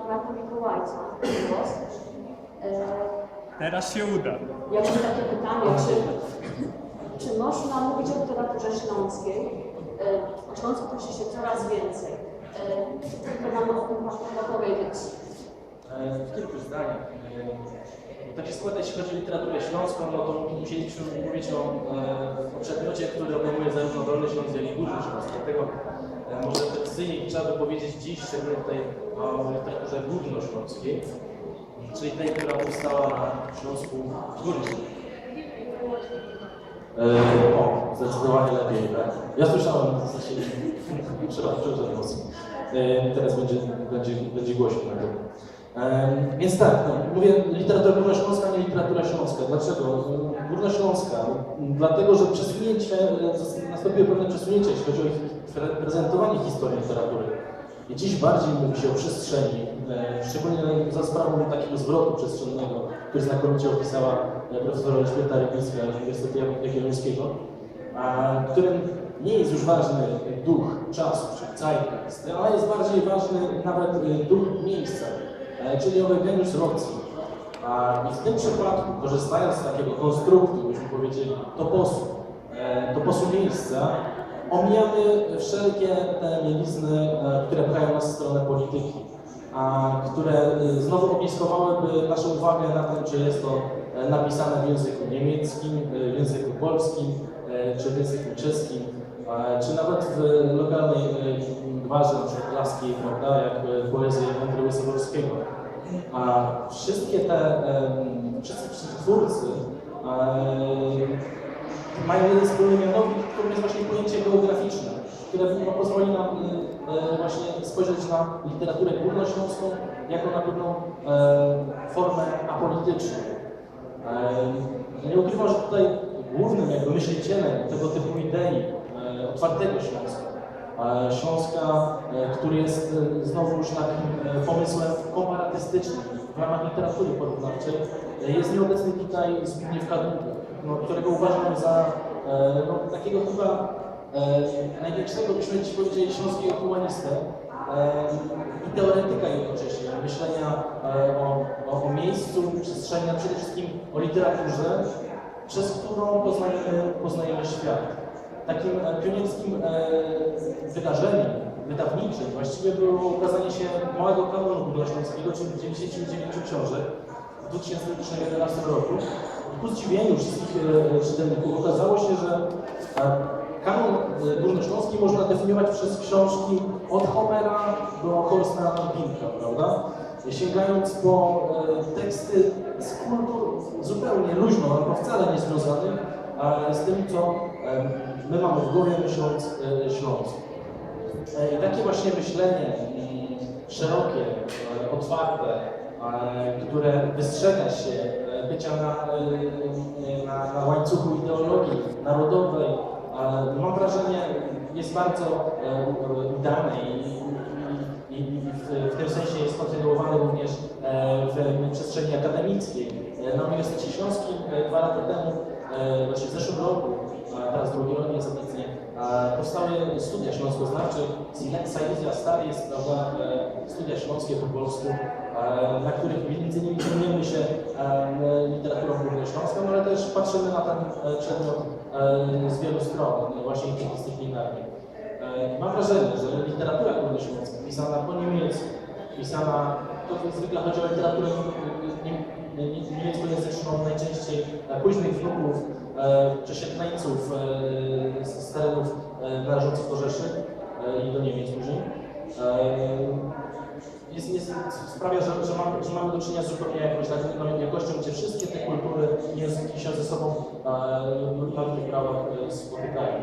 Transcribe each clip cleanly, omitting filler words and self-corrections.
Marka Mikołajca. Teraz się uda. Ja mam takie pytanie, czy można mówić o literaturze śląskiej? O Śląsku pisze się coraz więcej. Co nam o tym można powiedzieć? W kilku zdaniach. Tak się składa, jeśli chodzi o literaturę śląską, no to musielibyśmy mówić o przedmiocie, który obejmuje zarówno Dolny Śląsk, jak i Górny Śląsk. Dlatego może precyzyjniej trzeba by powiedzieć dziś, szczególnie tutaj o literaturze górnośląskiej, czyli tej, która powstała na Śląsku Górnym. Zdecydowanie lepiej, tak? Ja słyszałem w zasadzie, przepraszam głos. Teraz będzie głośno na to. Więc tak, no, mówię literatura górnośląska, nie literatura śląska. Dlaczego? Górnośląska. Dlatego, że nastąpiło pewne przesunięcie, jeśli chodzi o prezentowanie historii literatury. I dziś bardziej mówi się o przestrzeni, szczególnie za sprawą takiego zwrotu przestrzennego, który znakomicie opisała profesor Elżbieta Rybińska z Uniwersytetu Jagiellońskiego, którym nie jest już ważny duch czasu, czy zeitgeist, ale jest bardziej ważny nawet duch miejsca, czyli owy genius loci. I w tym przypadku, korzystając z takiego konstruktu, byśmy powiedzieli, toposu miejsca, omijamy wszelkie te mielizny, które pchają nas w stronę polityki, które znowu ogniskowałyby naszą uwagę na tym, czy jest to napisane w języku niemieckim, w języku polskim, czy w języku czeskim, czy nawet w lokalnej gwarze laskiej, prawda, jak poezji Andrzeja Sobolskiego. Wszyscy twórcy mają jeden wspólny mianownik, którym jest właśnie pojęcie geograficzne, które pozwoli nam właśnie spojrzeć na literaturę górnośląską jako na pewną formę apolityczną. Nie ukrywam, że tutaj głównym jakby myślicielem tego typu idei otwartego Śląska, który jest znowu już takim pomysłem komparatystycznym w ramach literatury porównawczej, jest nieobecny tutaj Zbigniew Kadłub, którego uważam za takiego chyba największego, byśmy dziś powiedzieli, śląskiego humanistę i teoretyka jednocześnie, myślenia o miejscu, przestrzeni, a przede wszystkim o literaturze, przez którą poznajemy świat. Takim pionierskim wydarzeniem wydawniczym właściwie było ukazanie się małego kanonu górnośląskiego, czyli 99 książek w 2011 roku. Ku zdziwieniu wszystkich czytelników okazało się, że kanon górnośląski można definiować przez książki od Homera do Horsta Pinka, prawda? Sięgając po teksty z kultur zupełnie luźno, albo wcale nie związanych z tym, co my mamy w głowie, myśląc Śląsk. I takie właśnie myślenie szerokie, otwarte, które wystrzega się bycia na łańcuchu ideologii narodowej, mam wrażenie, jest bardzo udane i w tym sensie jest kontynuowane również w przestrzeni akademickiej. Na Uniwersytecie Śląskim 2 lata temu, znaczy w zeszłym roku, teraz drugi rok jest obecnie, powstały studia śląskoznawcze, Silesia Studies, prawda, studia śląskie po polsku, na których między innymi zajmujemy się literaturą górnośląską, ale też patrzymy na ten przedmiot z wielu stron, właśnie interdyscyplinarnie. Mam wrażenie, że literatura górnośląska, pisana po niemiecku, pisana, to zwykle chodzi o literaturę niemieckojęzyczną, najczęściej późnych wnuków, przesiedleńców z terenów należących do Rzeszy i do Niemiec później. Sprawia, że mamy do czynienia z zupełnie jakąś taką jakością, gdzie wszystkie te kultury i języki się ze sobą na różnych prawach spotykają.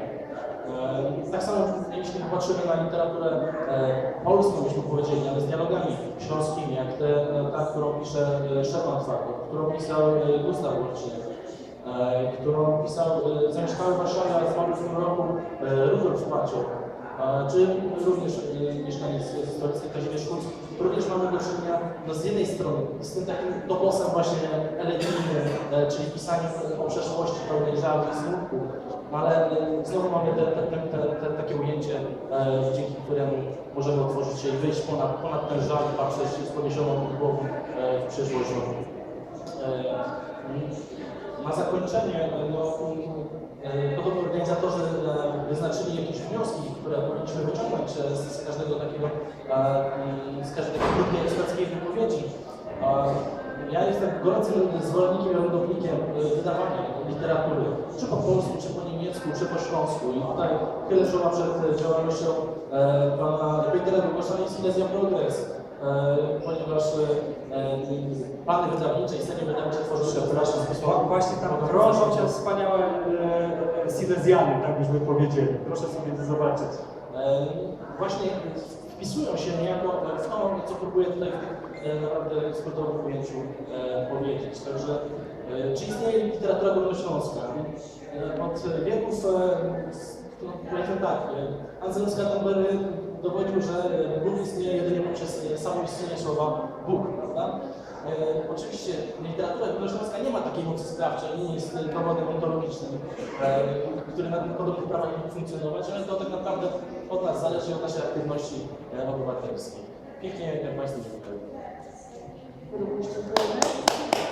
Tak samo jeśli patrzymy na literaturę polską, byśmy powiedzieli, ale z dialogami śląskimi, jak ta, którą pisze Szczepan Twardoch, którą pisał Gustaw Łorczyk, którą pisał zamieszkały w Warszawie, a zmarł w tym roku Rudolf Płaczok, czy również mieszkaniec stolicy Kazimierz Kurz. Również mamy do czynienia z jednej strony z tym takim toposem właśnie elegijnym, czyli pisaniem o przeszłości pełnej żalu i smutku, ale znowu mamy takie ujęcie dzięki któremu możemy otworzyć się i wyjść ponad ten żal i patrzeć z podniesioną głową w przyszłość. Na zakończenie, podobno organizatorzy wyznaczyli jakieś wnioski, które powinniśmy wyciągnąć z każdego takiego, z każdej krótkiej eksperckiej wypowiedzi. Ja jestem gorącym zwolennikiem i orędownikiem wydawania literatury, czy po polsku, czy po niemiecku, czy po śląsku. I tutaj chylę czoła przed działalnością pana Petera Długosza i Silesia Progress, ponieważ plany wydawnicze i sceny wydawnicze tworzą się Właśnie tam krążą cię wspaniałe Silesiany, tak byśmy powiedzieli. Proszę sobie zobaczyć. Właśnie wpisują się niejako w to, co próbuję tutaj w tych naprawdę skrótowym ujęciu powiedzieć. Także, czy istnieje literatura górnośląska? Od wieków, powiedzmy tak, Anselm z Canterbury dowodził, że Bóg istnieje jedynie poprzez samo istnienie słowa Bóg, prawda? Oczywiście literatura górnośląska nie ma takiej mocy sprawczej, nie jest dowodem ontologicznym, który na podobnych prawach nie mógł funkcjonować, ale to tak naprawdę od nas zależy, od naszej aktywności obywatelskiej. Pięknie, jak Państwu dziękuję. Również dziękujemy.